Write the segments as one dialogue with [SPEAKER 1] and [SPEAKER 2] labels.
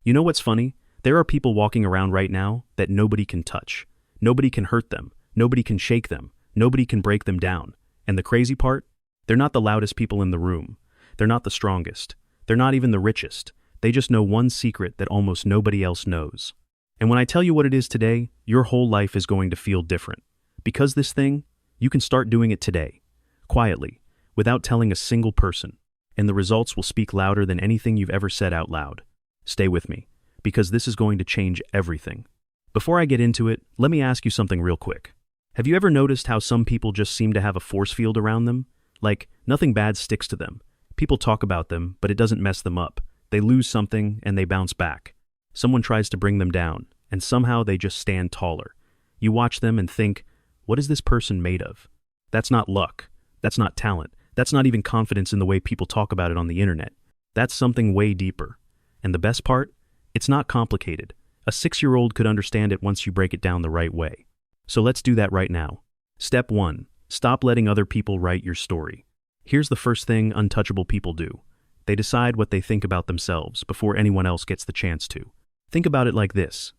[SPEAKER 1] You know what's funny? There are people walking around right now that nobody can touch. Nobody can hurt them. Nobody can shake them. Nobody can break them down. And the crazy part? They're not the loudest people in the room. They're not the strongest. They're not even the richest. They just know one secret that almost nobody else knows. And when I tell you what it is today, your whole life is going to feel different. Because this thing, you can start doing it today. Quietly, without telling a single person. And the results will speak louder than anything you've ever said out loud. Stay with me, because this is going to change everything. Before I get into it, let me ask you something real quick. Have you ever noticed how some people just seem to have a force field around them? Like, nothing bad sticks to them. People talk about them, but it doesn't mess them up. They lose something, and they bounce back. Someone tries to bring them down, and somehow they just stand taller. You watch them and think, what is this person made of? That's not luck. That's not talent. That's not even confidence in the way people talk about it on the internet. That's something way deeper. And the best part? It's not complicated. A 6-year-old could understand it once you break it down the right way. So let's do that right now. Step 1. Stop letting other people write your story. Here's the first thing untouchable people do. They decide what they think about themselves before anyone else gets the chance to. Think about it like this.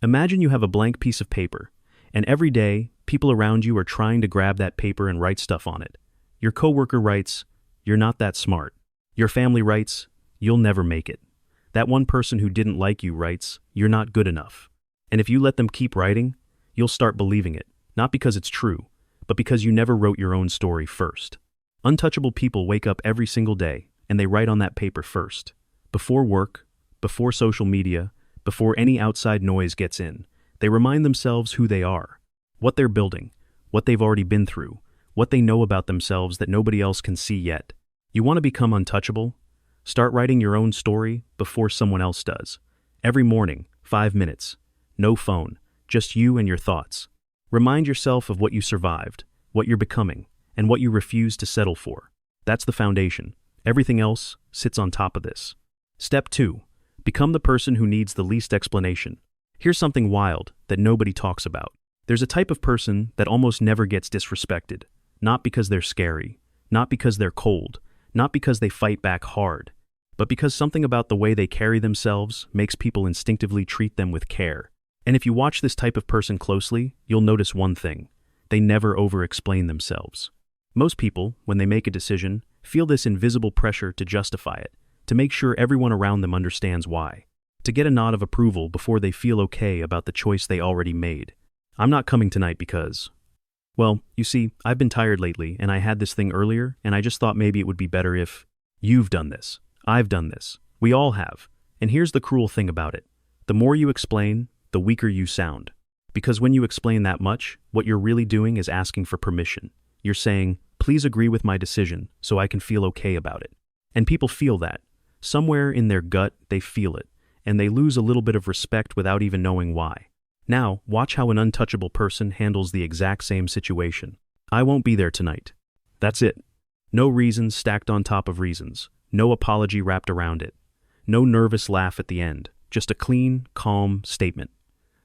[SPEAKER 1] Imagine you have a blank piece of paper, and every day, people around you are trying to grab that paper and write stuff on it. Your coworker writes, "You're not that smart." Your family writes, "You'll never make it." That one person who didn't like you writes, "You're not good enough." And if you let them keep writing, you'll start believing it, not because it's true, but because you never wrote your own story first. Untouchable people wake up every single day, and they write on that paper first. Before work, before social media, before any outside noise gets in, they remind themselves who they are, what they're building, what they've already been through, what they know about themselves that nobody else can see yet. You want to become untouchable? Start writing your own story before someone else does. Every morning, 5 minutes. No phone, just you and your thoughts. Remind yourself of what you survived, what you're becoming, and what you refuse to settle for. That's the foundation. Everything else sits on top of this. Step 2. Become the person who needs the least explanation. Here's something wild that nobody talks about. There's a type of person that almost never gets disrespected. Not because they're scary, not because they're cold, not because they fight back hard, but because something about the way they carry themselves makes people instinctively treat them with care. And if you watch this type of person closely, you'll notice one thing. They never over-explain themselves. Most people, when they make a decision, feel this invisible pressure to justify it, to make sure everyone around them understands why, to get a nod of approval before they feel okay about the choice they already made. I'm not coming tonight because... Well, you see, I've been tired lately, and I had this thing earlier, and I just thought maybe it would be better if... You've done this. I've done this. We all have. And here's the cruel thing about it. The more you explain, the weaker you sound. Because when you explain that much, what you're really doing is asking for permission. You're saying, please agree with my decision so I can feel okay about it. And people feel that. Somewhere in their gut, they feel it, and they lose a little bit of respect without even knowing why. Now, watch how an untouchable person handles the exact same situation. I won't be there tonight. That's it. No reasons stacked on top of reasons. No apology wrapped around it. No nervous laugh at the end. Just a clean, calm statement.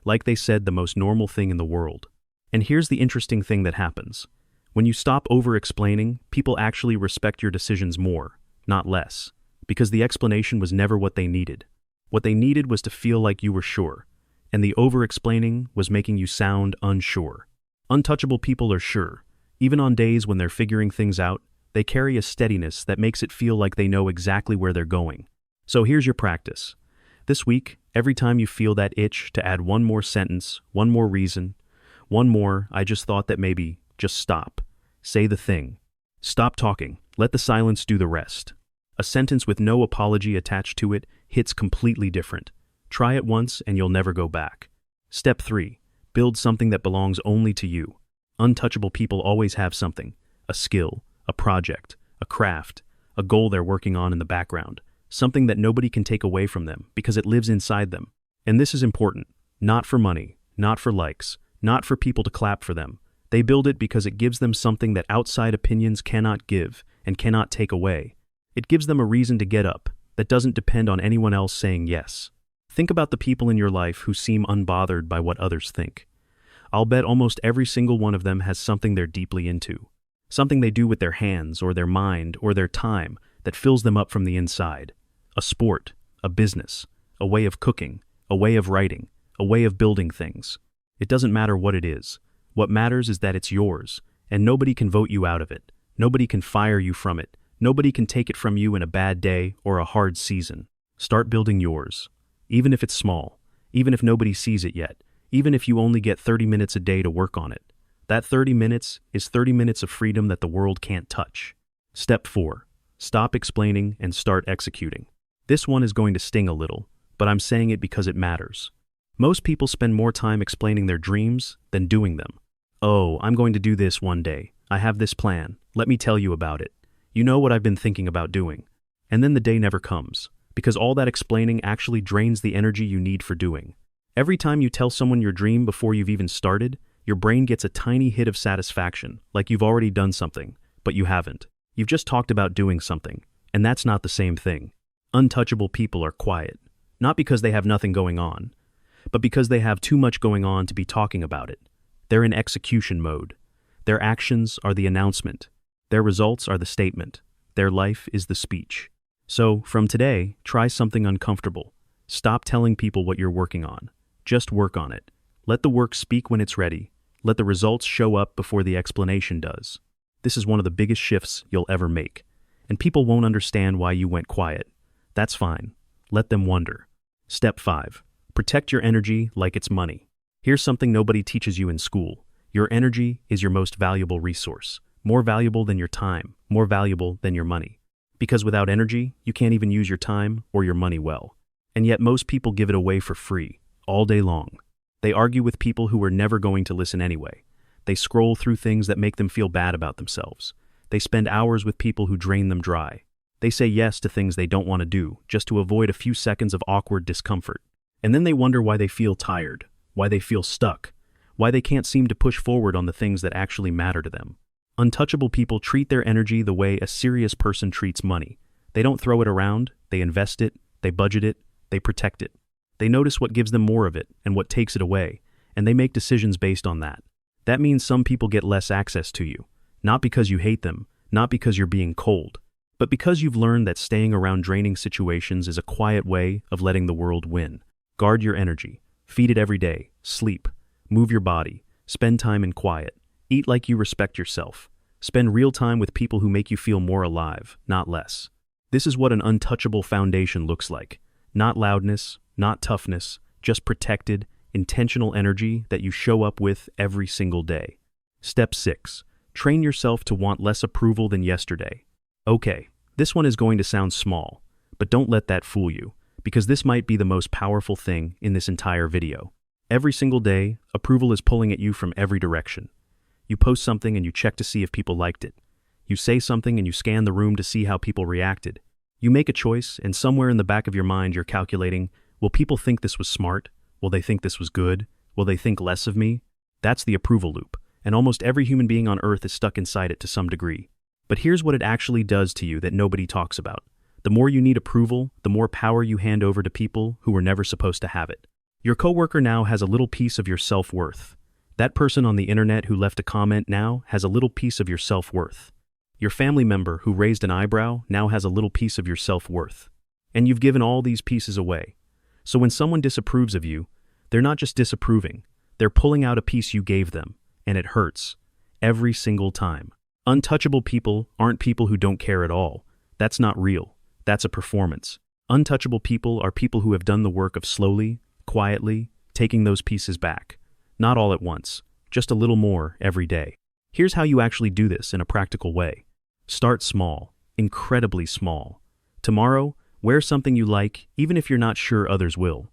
[SPEAKER 1] Like they said, the most normal thing in the world. And here's the interesting thing that happens. When you stop over-explaining, people actually respect your decisions more, not less. Because the explanation was never what they needed. What they needed was to feel like you were sure. And the over-explaining was making you sound unsure. Untouchable people are sure. Even on days when they're figuring things out, they carry a steadiness that makes it feel like they know exactly where they're going. So here's your practice. This week, every time you feel that itch to add one more sentence, one more reason, one more, I just thought that maybe, just stop. Say the thing. Stop talking. Let the silence do the rest. A sentence with no apology attached to it hits completely different. Try it once and you'll never go back. Step 3. Build something that belongs only to you. Untouchable people always have something. A skill, a project, a craft, a goal they're working on in the background. Something that nobody can take away from them because it lives inside them. And this is important. Not for money, not for likes, not for people to clap for them. They build it because it gives them something that outside opinions cannot give and cannot take away. It gives them a reason to get up that doesn't depend on anyone else saying yes. Think about the people in your life who seem unbothered by what others think. I'll bet almost every single one of them has something they're deeply into. Something they do with their hands or their mind or their time that fills them up from the inside. A sport, a business, a way of cooking, a way of writing, a way of building things. It doesn't matter what it is. What matters is that it's yours, and nobody can vote you out of it. Nobody can fire you from it. Nobody can take it from you in a bad day or a hard season. Start building yours. Even if it's small, even if nobody sees it yet, even if you only get 30 minutes a day to work on it. That 30 minutes is 30 minutes of freedom that the world can't touch. Step 4. Stop explaining and start executing. This one is going to sting a little, but I'm saying it because it matters. Most people spend more time explaining their dreams than doing them. Oh, I'm going to do this one day. I have this plan. Let me tell you about it. You know what I've been thinking about doing. And then the day never comes, because all that explaining actually drains the energy you need for doing. Every time you tell someone your dream before you've even started, your brain gets a tiny hit of satisfaction, like you've already done something, but you haven't. You've just talked about doing something, and that's not the same thing. Untouchable people are quiet, not because they have nothing going on, but because they have too much going on to be talking about it. They're in execution mode. Their actions are the announcement. Their results are the statement. Their life is the speech. So, from today, try something uncomfortable. Stop telling people what you're working on. Just work on it. Let the work speak when it's ready. Let the results show up before the explanation does. This is one of the biggest shifts you'll ever make. And people won't understand why you went quiet. That's fine. Let them wonder. Step 5. Protect your energy like it's money. Here's something nobody teaches you in school. Your energy is your most valuable resource. More valuable than your time. More valuable than your money. Because without energy, you can't even use your time or your money well. And yet most people give it away for free, all day long. They argue with people who are never going to listen anyway. They scroll through things that make them feel bad about themselves. They spend hours with people who drain them dry. They say yes to things they don't want to do, just to avoid a few seconds of awkward discomfort. And then they wonder why they feel tired, why they feel stuck, why they can't seem to push forward on the things that actually matter to them. Untouchable people treat their energy the way a serious person treats money. They don't throw it around, they invest it, they budget it, they protect it. They notice what gives them more of it and what takes it away, and they make decisions based on that. That means some people get less access to you, not because you hate them, not because you're being cold, but because you've learned that staying around draining situations is a quiet way of letting the world win. Guard your energy, feed it every day, sleep, move your body, spend time in quiet, eat like you respect yourself, spend real time with people who make you feel more alive, not less. This is what an untouchable foundation looks like. Not loudness, not toughness, just protected, intentional energy that you show up with every single day. Step 6. Train yourself to want less approval than yesterday. Okay, this one is going to sound small, but don't let that fool you, because this might be the most powerful thing in this entire video. Every single day, approval is pulling at you from every direction. You post something and you check to see if people liked it. You say something and you scan the room to see how people reacted. You make a choice, and somewhere in the back of your mind you're calculating, will people think this was smart? Will they think this was good? Will they think less of me? That's the approval loop, and almost every human being on Earth is stuck inside it to some degree. But here's what it actually does to you that nobody talks about. The more you need approval, the more power you hand over to people who were never supposed to have it. Your coworker now has a little piece of your self-worth. That person on the internet who left a comment now has a little piece of your self-worth. Your family member who raised an eyebrow now has a little piece of your self-worth. And you've given all these pieces away. So when someone disapproves of you, they're not just disapproving, they're pulling out a piece you gave them, and it hurts. Every single time. Untouchable people aren't people who don't care at all. That's not real. That's a performance. Untouchable people are people who have done the work of slowly, quietly, taking those pieces back. Not all at once, just a little more every day. Here's how you actually do this in a practical way. Start small, incredibly small. Tomorrow, wear something you like, even if you're not sure others will.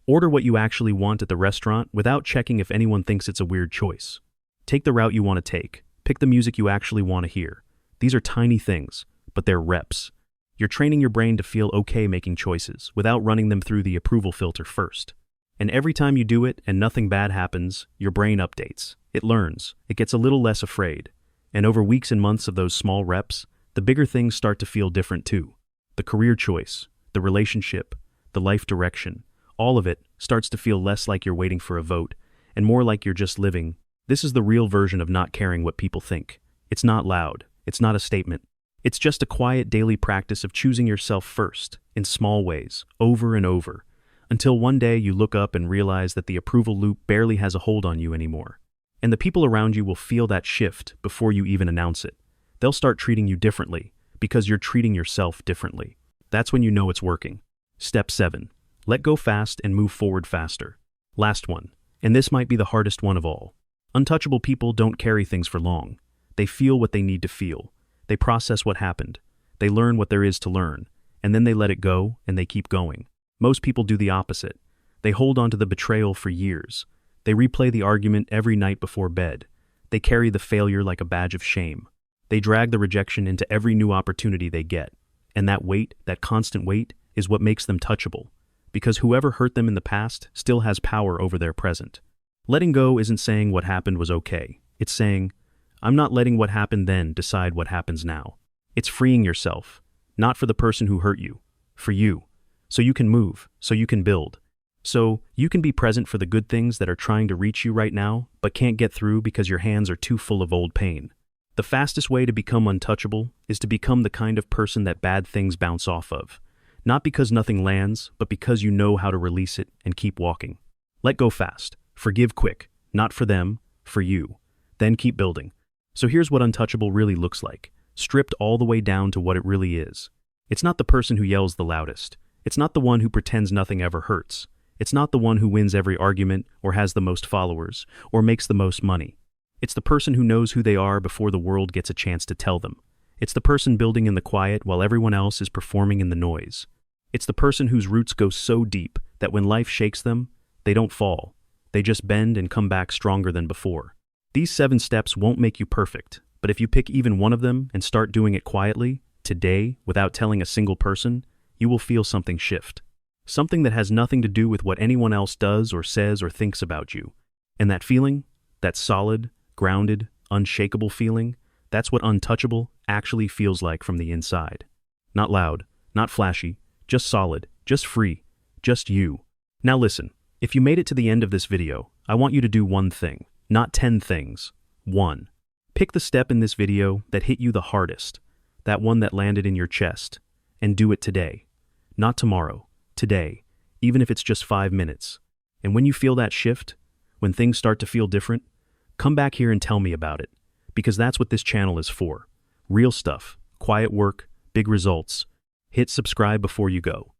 [SPEAKER 1] Order what you actually want at the restaurant without checking if anyone thinks it's a weird choice. Take the route you want to take. Pick the music you actually want to hear. These are tiny things, but they're reps. You're training your brain to feel okay making choices without running them through the approval filter first. And every time you do it and nothing bad happens, your brain updates. It learns. It gets a little less afraid. And over weeks and months of those small reps, the bigger things start to feel different too. The career choice, the relationship, the life direction, all of it starts to feel less like you're waiting for a vote and more like you're just living. This is the real version of not caring what people think. It's not loud. It's not a statement. It's just a quiet daily practice of choosing yourself first, in small ways, over and over, Until one day you look up and realize that the approval loop barely has a hold on you anymore. And the people around you will feel that shift before you even announce it. They'll start treating you differently because you're treating yourself differently. That's when you know it's working. Step 7. Let go fast and move forward faster. Last one, and this might be the hardest one of all. Untouchable people don't carry things for long. They feel what they need to feel. They process what happened. They learn what there is to learn. And then they let it go and they keep going. Most people do the opposite. They hold on to the betrayal for years. They replay the argument every night before bed. They carry the failure like a badge of shame. They drag the rejection into every new opportunity they get. And that weight, that constant weight, is what makes them touchable. Because whoever hurt them in the past still has power over their present. Letting go isn't saying what happened was okay. It's saying, I'm not letting what happened then decide what happens now. It's freeing yourself, not for the person who hurt you, for you. So you can move, so you can build. So you can be present for the good things that are trying to reach you right now, but can't get through because your hands are too full of old pain. The fastest way to become untouchable is to become the kind of person that bad things bounce off of. Not because nothing lands, but because you know how to release it and keep walking. Let go fast. Forgive quick. Not for them, for you. Then keep building. So here's what untouchable really looks like, stripped all the way down to what it really is. It's not the person who yells the loudest. It's not the one who pretends nothing ever hurts. It's not the one who wins every argument or has the most followers or makes the most money. It's the person who knows who they are before the world gets a chance to tell them. It's the person building in the quiet while everyone else is performing in the noise. It's the person whose roots go so deep that when life shakes them, they don't fall. They just bend and come back stronger than before. These 7 steps won't make you perfect, but if you pick even one of them and start doing it quietly, today, without telling a single person, you will feel something shift. Something that has nothing to do with what anyone else does or says or thinks about you. And that feeling, that solid, grounded, unshakable feeling, that's what untouchable actually feels like from the inside. Not loud, not flashy, just solid, just free, just you. Now listen, if you made it to the end of this video, I want you to do one thing, not 10 things. 1. Pick the step in this video that hit you the hardest, that one that landed in your chest, and do it today. Not tomorrow, today, even if it's just 5 minutes. And when you feel that shift, when things start to feel different, come back here and tell me about it, because that's what this channel is for. Real stuff, quiet work, big results. Hit subscribe before you go.